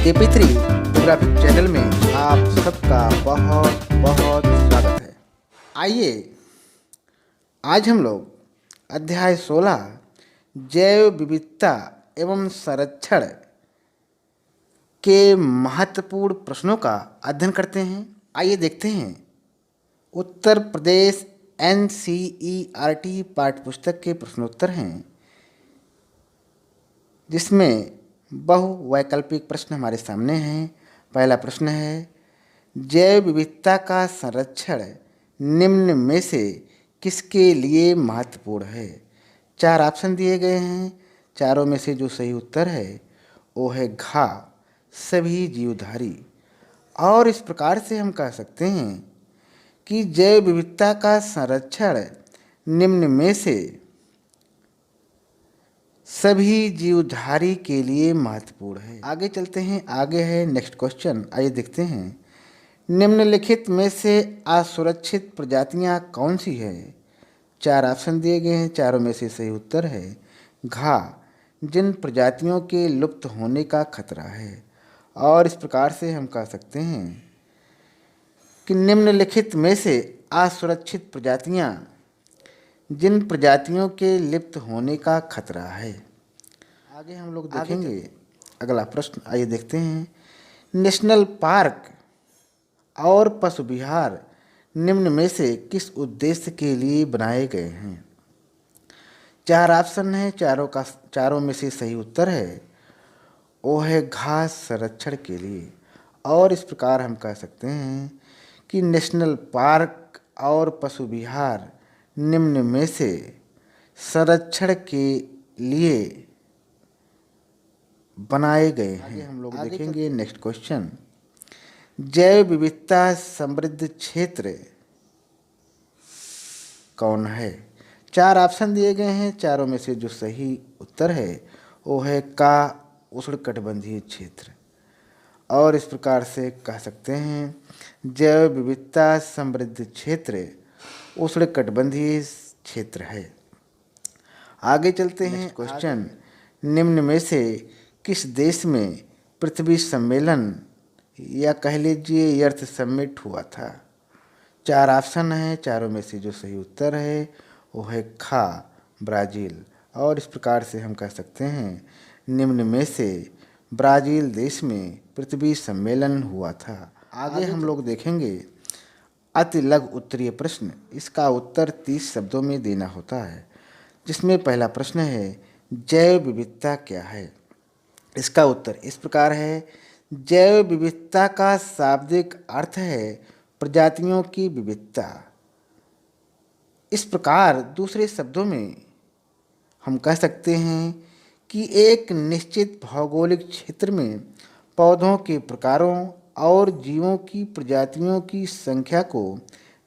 KP3 geographic channel में आप सबका बहुत बहुत स्वागत है। आइए आज हम लोग अध्याय 16 जैव विविधता एवं संरक्षण के महत्वपूर्ण प्रश्नों का अध्ययन करते हैं। आइए देखते हैं। उत्तर प्रदेश NCERT पाठ्यपुस्तक के प्रश्नोत्तर हैं, जिसमें बहुवैकल्पिक प्रश्न हमारे सामने हैं। पहला प्रश्न है, जैव विविधता का संरक्षण निम्न में से किसके लिए महत्वपूर्ण है? 4 ऑप्शन दिए गए हैं। चारों में से जो सही उत्तर है वो है घ, सभी जीवधारी। और इस प्रकार से हम कह सकते हैं कि जैव विविधता का संरक्षण निम्न में से सभी जीवधारी के लिए महत्वपूर्ण है। आगे चलते हैं। आगे है नेक्स्ट क्वेश्चन। आइए देखते हैं। निम्नलिखित में से असुरक्षित प्रजातियां कौन सी है? 4 ऑप्शन दिए गए हैं। चारों में से सही उत्तर है घ, जिन प्रजातियों के लुप्त होने का खतरा है। और इस प्रकार से हम कह सकते हैं कि निम्नलिखित में से असुरक्षित प्रजातियां जिन प्रजातियों के लुप्त होने का खतरा है। आगे हम लोग देखेंगे अगला प्रश्न। आइए देखते हैं। नेशनल पार्क और पशु विहार निम्न में से किस उद्देश्य के लिए बनाए गए हैं? 4 ऑप्शन हैं। चारों में से सही उत्तर है वो है घास संरक्षण के लिए। और इस प्रकार हम कह सकते हैं कि नेशनल पार्क और पशु विहार निम्न में से संरक्षण के लिए बनाए गए हैं। हम लोग देखेंगे नेक्स्ट क्वेश्चन। जैव विविधता समृद्ध क्षेत्र कौन है? 4 ऑप्शन दिए गए हैं। चारों में से जो सही उत्तर है वो है का, उष्णकटिबंधीय क्षेत्र। और इस प्रकार से कह सकते हैं जैव विविधता समृद्ध क्षेत्र उष्णकटिबंधीय क्षेत्र है। आगे चलते हैं। क्वेश्चन, निम्न में से किस देश में पृथ्वी सम्मेलन या कह लीजिए अर्थ समिट हुआ था? 4 ऑप्शन हैं। चारों में से जो सही उत्तर है वो है खा, ब्राज़ील। और इस प्रकार से हम कह सकते हैं निम्न में से ब्राज़ील देश में पृथ्वी सम्मेलन हुआ था। आगे हम लोग देखेंगे अति लघु उत्तरीय प्रश्न। इसका उत्तर 30 शब्दों में देना होता है, जिसमें पहला प्रश्न है जैव विविधता क्या है? इसका उत्तर इस प्रकार है, जैव विविधता का शाब्दिक अर्थ है प्रजातियों की विविधता। इस प्रकार दूसरे शब्दों में हम कह सकते हैं कि एक निश्चित भौगोलिक क्षेत्र में पौधों के प्रकारों और जीवों की प्रजातियों की संख्या को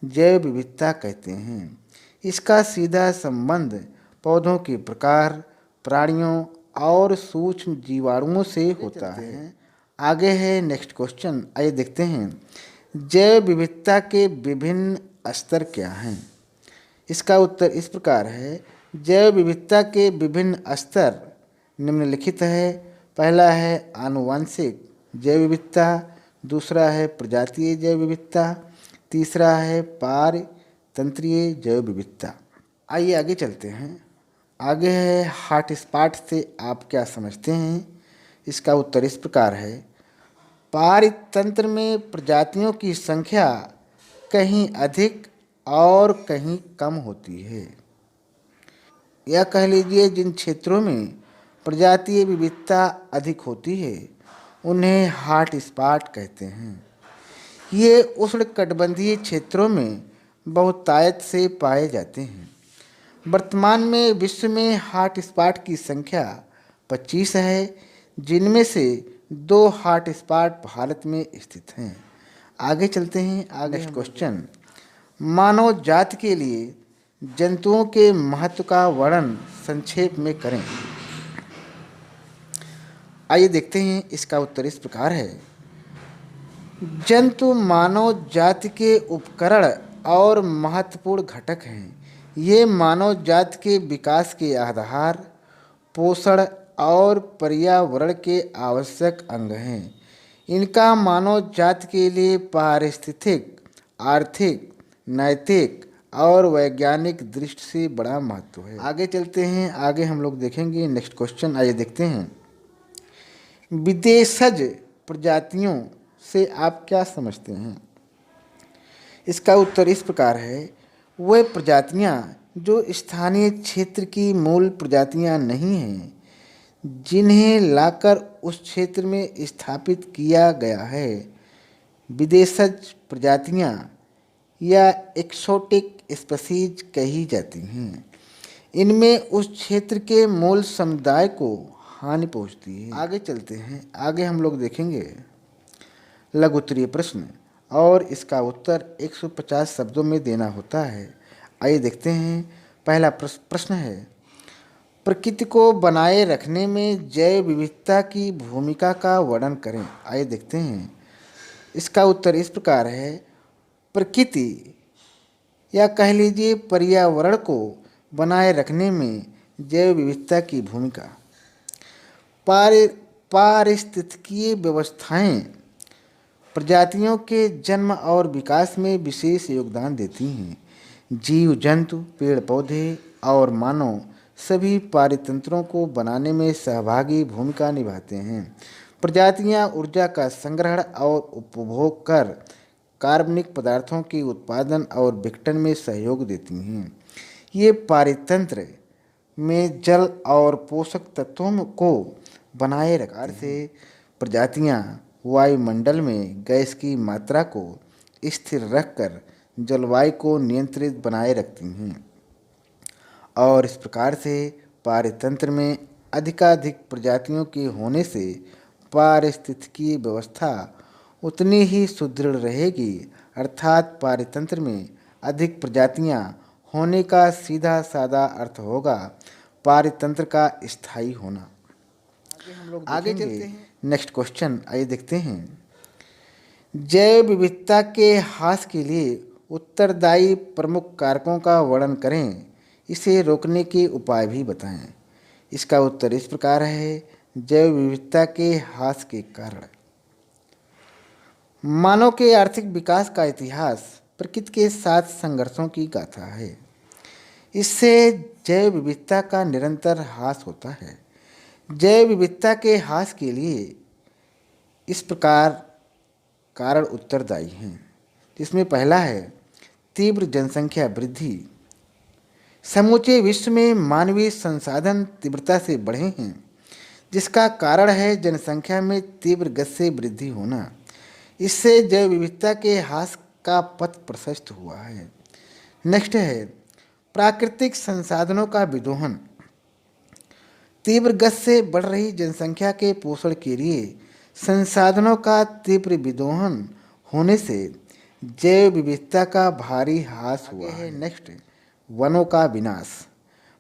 जैव विविधता कहते हैं। इसका सीधा संबंध पौधों के प्रकार, प्राणियों और सूक्ष्म जीवाणुओं से होता है। आगे है नेक्स्ट क्वेश्चन। आइए देखते हैं। जैव विविधता के विभिन्न स्तर क्या हैं? इसका उत्तर इस प्रकार है, जैव विविधता के विभिन्न स्तर निम्नलिखित है। पहला है आनुवंशिक जैव विविधता, दूसरा है प्रजातीय जैव विविधता, तीसरा है पारतंत्रीय जैव विविधता। आइए आगे चलते हैं। आगे है हॉटस्पॉट से आप क्या समझते हैं? इसका उत्तर इस प्रकार है, पारतंत्र में प्रजातियों की संख्या कहीं अधिक और कहीं कम होती है। या कह लीजिए जिन क्षेत्रों में प्रजातीय विविधता अधिक होती है उन्हें हॉटस्पॉट कहते हैं। ये उष्णकटिबंधीय क्षेत्रों में बहुतायत से पाए जाते हैं। वर्तमान में विश्व में हॉटस्पॉट की संख्या 25 है, जिनमें से 2 हॉटस्पॉट भारत में स्थित हैं। आगे चलते हैं। आगे क्वेश्चन, मानव जाति के लिए जंतुओं के महत्व का वर्णन संक्षेप में करें। आइए देखते हैं। इसका उत्तर इस प्रकार है, जंतु मानव जाति के उपकरण और महत्वपूर्ण घटक हैं। ये मानव जाति के विकास के आधार, पोषण और पर्यावरण के आवश्यक अंग हैं। इनका मानव जाति के लिए पारिस्थितिक, आर्थिक, नैतिक और वैज्ञानिक दृष्टि से बड़ा महत्व है। आगे चलते हैं, आगे हम लोग देखेंगे नेक्स्ट क्वेश्चन। आइए देखते हैं, विदेशज प्रजातियों से आप क्या समझते हैं? इसका उत्तर इस प्रकार है, वे प्रजातियां जो स्थानीय क्षेत्र की मूल प्रजातियां नहीं हैं, जिन्हें लाकर उस क्षेत्र में स्थापित किया गया है। विदेशज प्रजातियां या एक्सोटिक स्पीशीज कही जाती हैं। इनमें उस क्षेत्र के मूल समुदाय को हानि पहुंचती है। आगे चलते हैं, आगे हम लोग देखेंगे लघु उत्तरीय प्रश्न और इसका उत्तर 150 शब्दों में देना होता है। आइए देखते हैं, पहला प्रश्न है, प्रकृति को बनाए रखने में जैव विविधता की भूमिका का वर्णन करें। आइए देखते हैं, इसका उत्तर इस प्रकार है, प्रकृति या कह लीजिए पर्यावरण को बनाए रखने में जैव विविधता की भूमिका। पारिस्थितिकीय व्यवस्थाएं प्रजातियों के जन्म और विकास में विशेष योगदान देती हैं। जीव जंतु, पेड़ पौधे और मानव सभी पारितंत्रों को बनाने में सहभागी भूमिका निभाते हैं। प्रजातियां ऊर्जा का संग्रहण और उपभोग कर कार्बनिक पदार्थों के उत्पादन और विघटन में सहयोग देती हैं। ये पारितंत्र में जल और पोषक तत्वों को बनाए रखने से प्रजातियां वायुमंडल में गैस की मात्रा को स्थिर रखकर जलवायु को नियंत्रित बनाए रखती हैं और इस प्रकार से पारितंत्र में अधिकाधिक प्रजातियों के होने से पारिस्थितिकीय व्यवस्था उतनी ही सुदृढ़ रहेगी। अर्थात पारितंत्र में अधिक प्रजातियां होने का सीधा साधा अर्थ होगा पारितंत्र का स्थायी होना। आगे चलते हैं, नेक्स्ट क्वेश्चन आइए देखते हैं, जैव विविधता के ह्रास के लिए उत्तरदायी प्रमुख कारकों का वर्णन करें, इसे रोकने के उपाय भी बताएं। इसका उत्तर इस प्रकार है, जैव विविधता के ह्रास के कारण मानव के आर्थिक विकास का इतिहास प्रकृति के साथ संघर्षों की गाथा है। इससे जैव विविधता का निरंतर ह्रास होता है। जैव विविधता के ह्रास के लिए इस प्रकार कारण उत्तरदायी हैं, जिसमें पहला है तीव्र जनसंख्या वृद्धि। समूचे विश्व में मानवीय संसाधन तीव्रता से बढ़े हैं, जिसका कारण है जनसंख्या में तीव्र गति से वृद्धि होना। इससे जैव विविधता के ह्रास का पथ प्रशस्त हुआ है। नेक्स्ट है प्राकृतिक संसाधनों का विदोहन। तीव्र गति से बढ़ रही जनसंख्या के पोषण के लिए संसाधनों का तीव्र विदोहन होने से जैव विविधता का भारी ह्रास हुआ है। नेक्स्ट वनों का विनाश।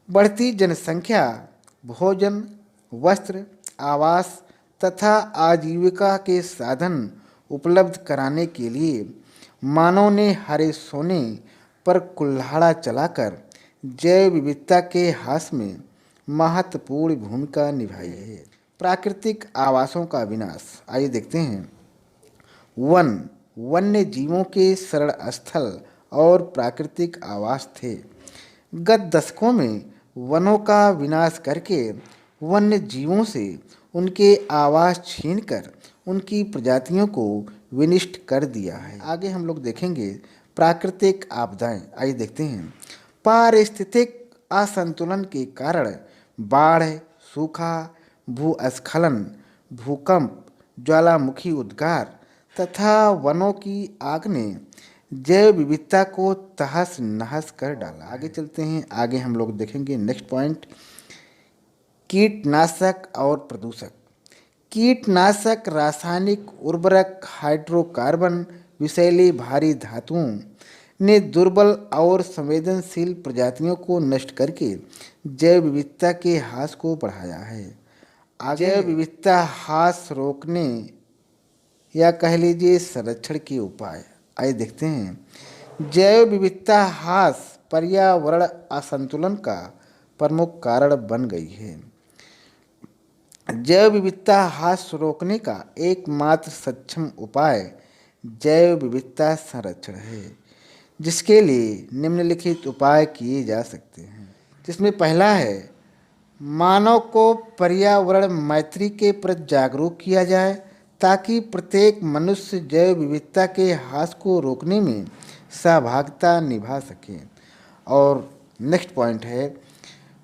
बढ़ती जनसंख्या भोजन, वस्त्र, आवास तथा आजीविका के साधन उपलब्ध कराने के लिए मानव ने हरे सोने पर कुल्हाड़ा चलाकर जैव विविधता के ह्रास में महत्वपूर्ण भूमिका निभाई है। प्राकृतिक आवासों का विनाश। आइए देखते हैं, वन्य जीवों के शरण स्थल और प्राकृतिक आवास थे। गत दशकों में वनों का विनाश करके वन्य जीवों से उनके आवास छीनकर उनकी प्रजातियों को विनिष्ट कर दिया है। आगे हम लोग देखेंगे प्राकृतिक आपदाएं। आइए देखते हैं, पारिस्थितिक असंतुलन के कारण बाढ़, सूखा, भूस्खलन, भूकंप, ज्वालामुखी उद्गार तथा वनों की आग ने जैव विविधता को तहस नहस कर डाला। आगे चलते हैं, आगे हम लोग देखेंगे नेक्स्ट पॉइंट, कीटनाशक और प्रदूषक। कीटनाशक, रासायनिक उर्वरक, हाइड्रोकार्बन, विषैली भारी धातुओं ने दुर्बल और संवेदनशील प्रजातियों को नष्ट करके जैव विविधता के ह्रास को बढ़ाया है। जैव विविधता ह्रास रोकने या कह लीजिए संरक्षण के उपाय। आइए देखते हैं, जैव विविधता ह्रास पर्यावरण असंतुलन का प्रमुख कारण बन गई है। जैव विविधता ह्रास रोकने का एकमात्र सक्षम उपाय जैव विविधता संरक्षण है, जिसके लिए निम्नलिखित उपाय किए जा सकते हैं। जिसमें पहला है, मानव को पर्यावरण मैत्री के प्रति जागरूक किया जाए ताकि प्रत्येक मनुष्य जैव विविधता के ह्रास को रोकने में सहभागिता निभा सके। और नेक्स्ट पॉइंट है,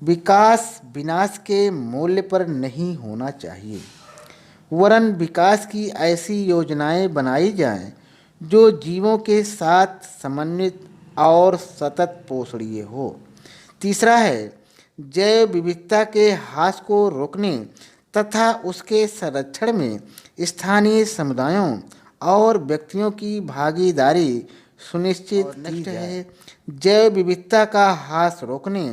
विकास विनाश के मूल्य पर नहीं होना चाहिए, वरन विकास की ऐसी योजनाएं बनाई जाएं जो जीवों के साथ समन्वित और सतत पोषणीय हो। तीसरा है, जैव विविधता के ह्रास को रोकने तथा उसके संरक्षण में स्थानीय समुदायों और व्यक्तियों की भागीदारी सुनिश्चित की जाए। जैव विविधता का ह्रास रोकने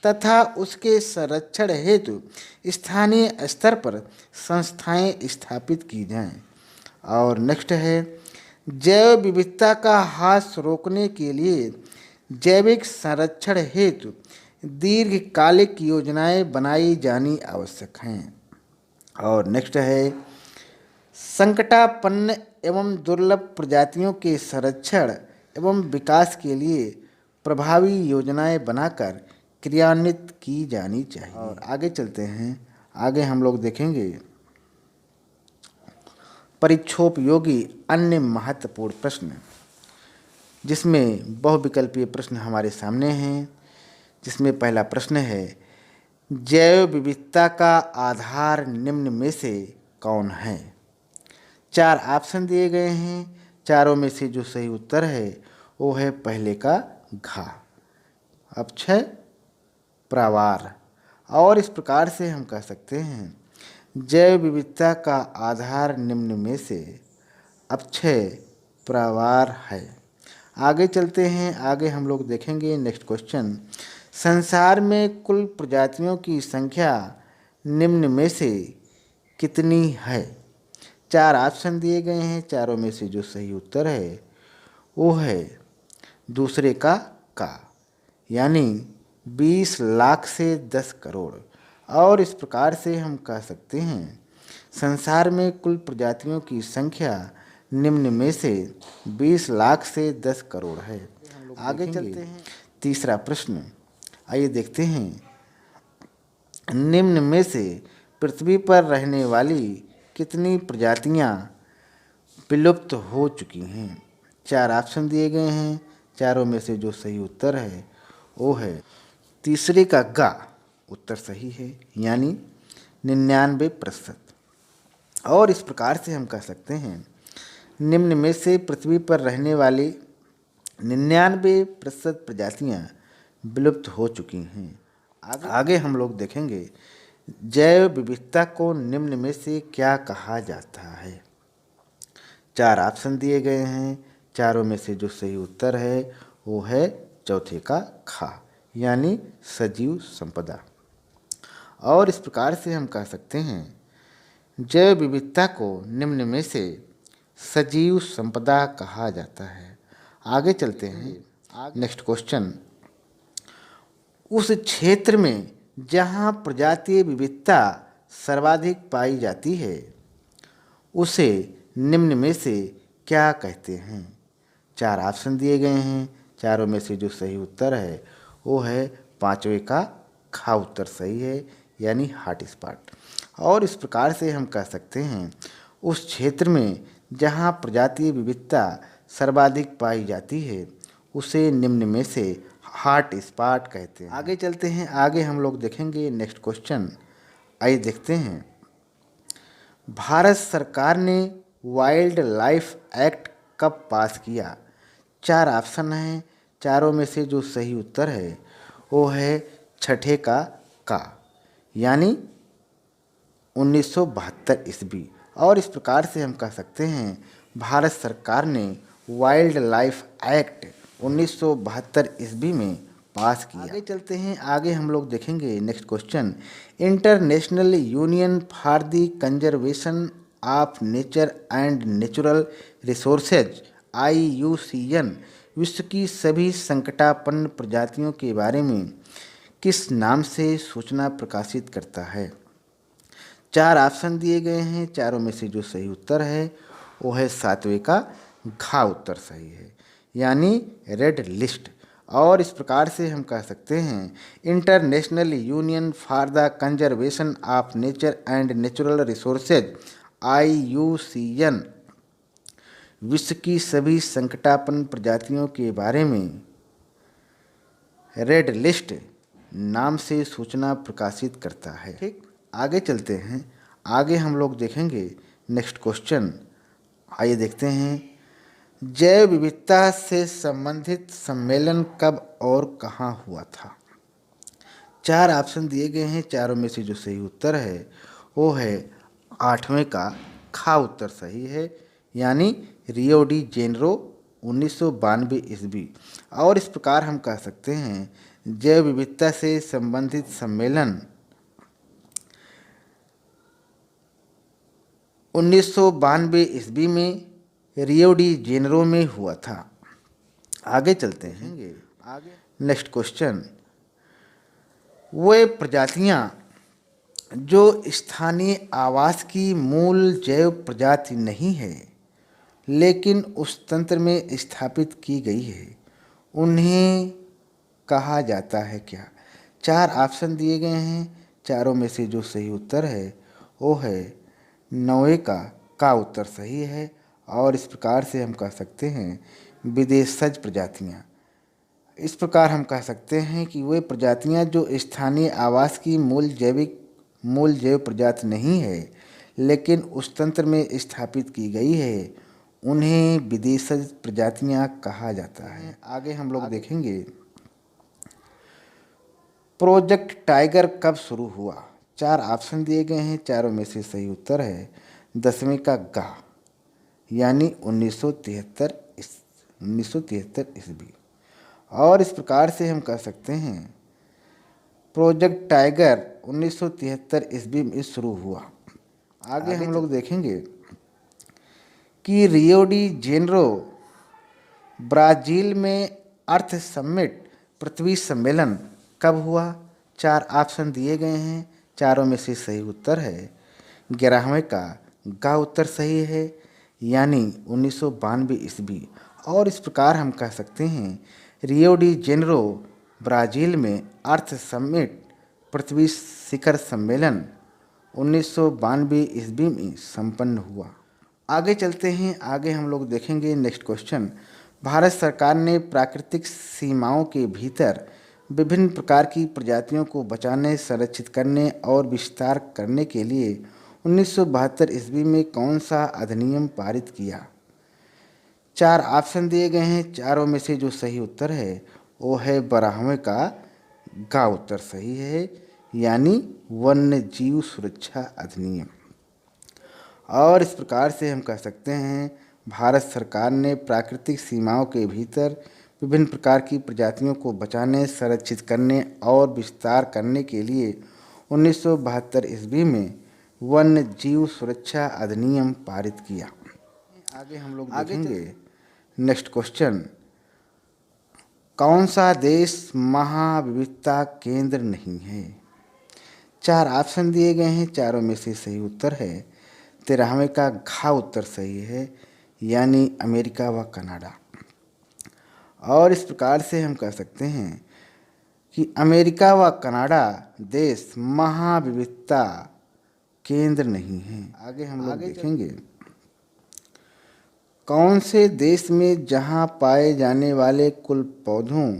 तथा उसके संरक्षण हेतु स्थानीय स्तर पर संस्थाएं स्थापित की जाएं। और नेक्स्ट है, जैव विविधता का ह्रास रोकने के लिए जैविक संरक्षण हेतु दीर्घकालिक योजनाएं बनाई जानी आवश्यक हैं। और नेक्स्ट है, संकटापन्न एवं दुर्लभ प्रजातियों के संरक्षण एवं विकास के लिए प्रभावी योजनाएं बनाकर क्रियान्वित की जानी चाहिए। और आगे चलते हैं, आगे हम लोग देखेंगे परीक्षोपयोगी अन्य महत्वपूर्ण प्रश्न, जिसमें बहुविकल्पीय प्रश्न हमारे सामने हैं। जिसमें पहला प्रश्न है, जैव विविधता का आधार निम्न में से कौन है? 4 ऑप्शन दिए गए हैं, चारों में से जो सही उत्तर है वो है पहले का घा, अक्षय प्रावार। और इस प्रकार से हम कह सकते हैं, जैव विविधता का आधार निम्न में से अक्षय प्रावार है। आगे चलते हैं, आगे हम लोग देखेंगे नेक्स्ट क्वेश्चन, संसार में कुल प्रजातियों की संख्या निम्न में से कितनी है? 4 ऑप्शन दिए गए हैं, चारों में से जो सही उत्तर है वो है दूसरे का यानी 20 लाख से 10 करोड़। और इस प्रकार से हम कह सकते हैं, संसार में कुल प्रजातियों की संख्या निम्न में से 20 लाख से 10 करोड़ है। आगे चलते हैं, तीसरा प्रश्न, आइए देखते हैं, निम्न में से पृथ्वी पर रहने वाली कितनी प्रजातियां विलुप्त हो चुकी हैं? 4 ऑप्शन दिए गए हैं, चारों में से जो सही उत्तर है वो है तीसरे का गा, उत्तर सही है, यानी 99%। और इस प्रकार से हम कह सकते हैं, निम्न में से पृथ्वी पर रहने वाली 99% प्रजातियां विलुप्त हो चुकी हैं। आगे हम लोग देखेंगे, जैव विविधता को निम्न में से क्या कहा जाता है? 4 ऑप्शन दिए गए हैं, चारों में से जो सही उत्तर है वो है चौथे का खा, यानी सजीव संपदा। और इस प्रकार से हम कह सकते हैं, जैव विविधता को निम्न में से सजीव संपदा कहा जाता है। आगे चलते हैं, नेक्स्ट क्वेश्चन, उस क्षेत्र में जहाँ प्रजातीय विविधता सर्वाधिक पाई जाती है उसे निम्न में से क्या कहते हैं? 4 ऑप्शन दिए गए हैं, चारों में से जो सही उत्तर है वो है पांचवें का खा, उत्तर सही है, यानी हॉट स्पॉट। और इस प्रकार से हम कह सकते हैं, उस क्षेत्र में जहाँ प्रजातीय विविधता सर्वाधिक पाई जाती है उसे निम्न में से हॉट स्पॉट कहते हैं। आगे चलते हैं, आगे हम लोग देखेंगे नेक्स्ट क्वेश्चन, आइए देखते हैं, भारत सरकार ने वाइल्ड लाइफ एक्ट कब पास किया? 4 ऑप्शन हैं, चारों में से जो सही उत्तर है वो है छठे का यानी 1972 ईस्वी। और इस प्रकार से हम कह सकते हैं, भारत सरकार ने वाइल्ड लाइफ एक्ट 1972 ईस्वी में पास किया। आगे चलते हैं, आगे हम लोग देखेंगे next question, international union for the conservation of nature and natural resources IUCN विश्व की सभी संकटापन्न प्रजातियों के बारे में किस नाम से सूचना प्रकाशित करता है? 4 ऑप्शन दिए गए हैं, चारों में से जो सही उत्तर है वो है 7वें का घ उत्तर सही है, यानी रेड लिस्ट। और इस प्रकार से हम कह सकते हैं international union for the conservation of nature and natural resources IUCN विश्व की सभी संकटापन्न प्रजातियों के बारे में रेड लिस्ट नाम से सूचना प्रकाशित करता है। ठीक, आगे चलते हैं। आगे हम लोग देखेंगे नेक्स्ट क्वेश्चन। आइए देखते हैं, जैव विविधता से संबंधित सम्मेलन कब और कहाँ हुआ था। 4 ऑप्शन दिए गए हैं, चारों में से जो सही उत्तर है वो है 8वें का ख उत्तर सही है, यानी रियो डी जेनेरो 1992 ईस्वी। और इस प्रकार हम कह सकते हैं जैव विविधता से संबंधित सम्मेलन 1992 ईस्वी में रियो डी जेनेरो में हुआ था। आगे चलते हैं, आगे नेक्स्ट क्वेश्चन, वे प्रजातियां जो स्थानीय आवास की मूल जैव प्रजाति नहीं है लेकिन उस तंत्र में स्थापित की गई है, उन्हें कहा जाता है क्या। 4 ऑप्शन दिए गए हैं, चारों में से जो सही उत्तर है वो है 9वें का उत्तर सही है। और इस प्रकार से हम कह सकते हैं विदेशज प्रजातियां। इस प्रकार हम कह सकते हैं कि वे प्रजातियां जो स्थानीय आवास की मूल जैव प्रजाति नहीं है लेकिन उस तंत्र में स्थापित की गई है, उन्हें विदेशज प्रजातियां कहा जाता है। आगे हम लोग देखेंगे प्रोजेक्ट टाइगर कब शुरू हुआ। 4 ऑप्शन दिए गए हैं, चारों में से सही उत्तर है 10वें का ग, यानी 1973 ईस्वी। और इस प्रकार से हम कह सकते हैं प्रोजेक्ट टाइगर 1973 ईस्वी में शुरू हुआ। आगे हम लोग देखेंगे कि रियो डी जेनेरो ब्राज़ील में अर्थ समिट पृथ्वी सम्मेलन कब हुआ। 4 ऑप्शन दिए गए हैं, चारों में से सही उत्तर है 11वें का ग उत्तर सही है, यानी 1992 ईस्वी। और इस प्रकार हम कह सकते हैं रियो डी जेनेरो ब्राज़ील में अर्थ समिट पृथ्वी शिखर सम्मेलन 1992 ईस्वी में संपन्न हुआ। आगे चलते हैं, आगे हम लोग देखेंगे नेक्स्ट क्वेश्चन, भारत सरकार ने प्राकृतिक सीमाओं के भीतर विभिन्न प्रकार की प्रजातियों को बचाने, संरक्षित करने और विस्तार करने के लिए 1972 ईस्वी में कौन सा अधिनियम पारित किया। 4 ऑप्शन दिए गए हैं, चारों में से जो सही उत्तर है वो है 12वें का ग उत्तर सही है, यानी वन्य जीव सुरक्षा अधिनियम। और इस प्रकार से हम कह सकते हैं भारत सरकार ने प्राकृतिक सीमाओं के भीतर विभिन्न प्रकार की प्रजातियों को बचाने, संरक्षित करने और विस्तार करने के लिए 1972 ईस्वी में वन्य जीव सुरक्षा अधिनियम पारित किया। आगे हम लोग देखेंगे नेक्स्ट क्वेश्चन, कौन सा देश महाविविधता केंद्र नहीं है। 4 ऑप्शन दिए गए हैं, चारों में से सही उत्तर है 13वें का घ उत्तर सही है, यानी अमेरिका व कनाडा। और इस प्रकार से हम कह सकते हैं कि अमेरिका व कनाडा देश महाविविधता केंद्र नहीं है। आगे हम लोग देखेंगे कौन से देश में जहां पाए जाने वाले कुल पौधों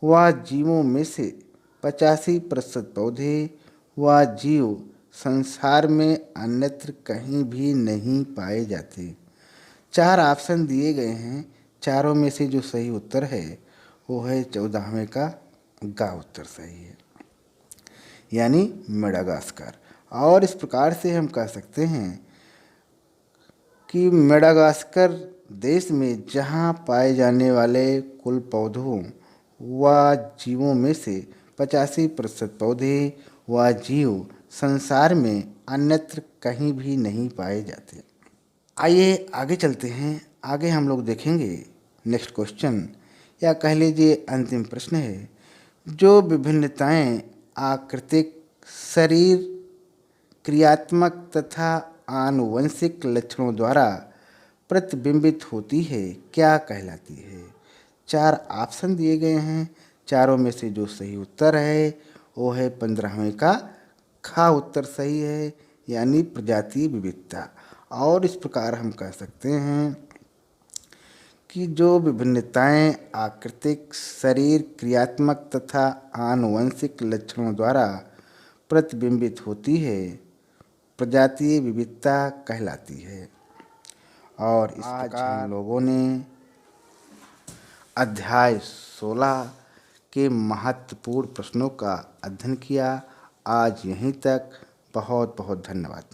व जीवों में से 85% पौधे व जीव संसार में अन्यत्र कहीं भी नहीं पाए जाते। 4 ऑप्शन दिए गए हैं, चारों में से जो सही उत्तर है वो है 14वें का ग उत्तर सही है, यानी मेडागास्कर। और इस प्रकार से हम कह सकते हैं कि मेडागास्कर देश में जहां पाए जाने वाले कुल पौधों व जीवों में से 85% पौधे व जीव संसार में अन्यत्र कहीं भी नहीं पाए जाते। आइए आगे चलते हैं, आगे हम लोग देखेंगे नेक्स्ट क्वेश्चन, या कह लीजिए अंतिम प्रश्न है, जो विभिन्नताएं आकृतिक, शरीर क्रियात्मक तथा आनुवंशिक लक्षणों द्वारा प्रतिबिंबित होती है क्या कहलाती है। 4 ऑप्शन दिए गए हैं, चारों में से जो सही उत्तर है वो है 15वें का खा उत्तर सही है, यानी प्रजातीय विविधता। और इस प्रकार हम कह सकते हैं कि जो विभिन्नताएं आकृतिक, शरीर, क्रियात्मक तथा आनुवंशिक लक्षणों द्वारा प्रतिबिंबित होती है, प्रजातीय विविधता कहलाती है। और इस प्रकार हम लोगों ने अध्याय 16 के महत्वपूर्ण प्रश्नों का अध्ययन किया। आज यहीं तक। बहुत बहुत धन्यवाद।